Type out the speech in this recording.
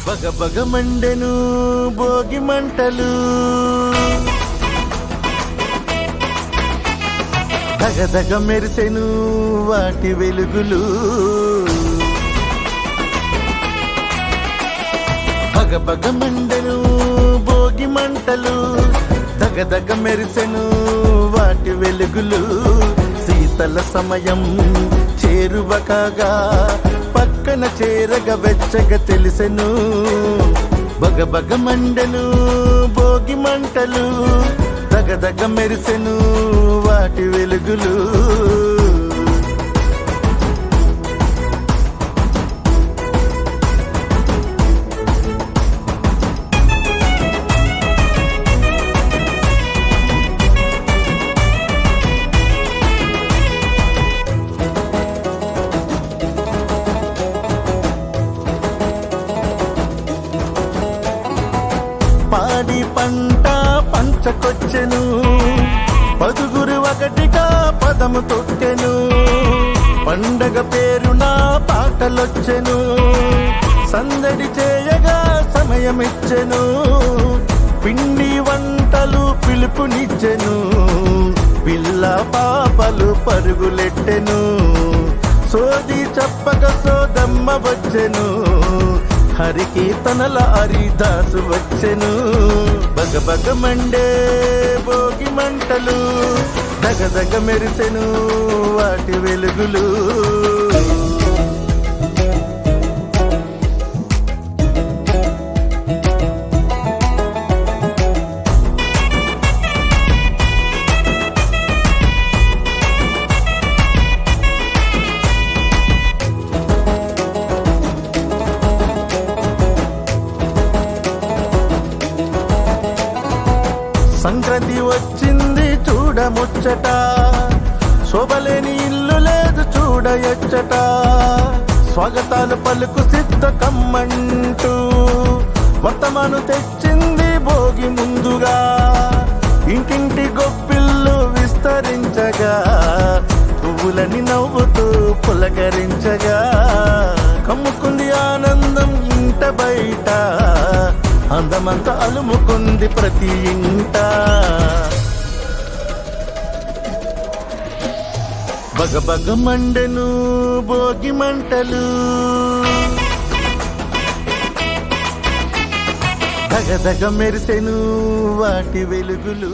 బగ బగ మండెను భోగి మంటలు, దగదగ మెరిసెను వాటి వెలుగులు. బగ బగ మండెను భోగి మంటలు, దగదగ మెరిసెను వాటి వెలుగులు. శీతల సమయం చేరువ కాగా పక్కన చేరగ వెచ్చగా తెలిసెను. బగ బగ మండెను భోగి మంటలు, దగదగ మెరిసెను వాటి వెలుగులు. పాడి పంట పంచకొచ్చెను, పదుగురు ఒకటిగా పదము తొక్కెను. పండగ పేరున పాటలొచ్చెను, సందడి చేయగా సమయమిచ్చెను. పిండి వంటలు పిలుపునిచ్చెను, పిల్ల పాపలు పరుగులెట్టెను. సోది చెప్పక సోదమ్మ వచ్చెను, హరికీర్తనల హరిదాసు వచ్చెను. బగ బగ మండే భోగి మంటలు, దగదగ మెరిసెను వాటి వెలుగులు. సంక్రాంతి వచ్చింది చూడముచ్చట, శోభలేని ఇల్లు లేదు చూడయచ్చట. స్వాగతాలు పలుకు సిద్ధ కమ్మంటూ వర్తమాను తెచ్చింది భోగి ముందుగా. ఇంటింటి గొప్పిళ్ళు విస్తరించగా, పువ్వులని నవ్వుతూ పులకరించగా. కమ్ముకుంది ఆనందం ఇంట బయట, అందమంతా అలుముకుంది ప్రతి ఇంట. బగ బగ మండెను భోగి మంటలు, దగదగ మెరిసెను వాటి వెలుగులు.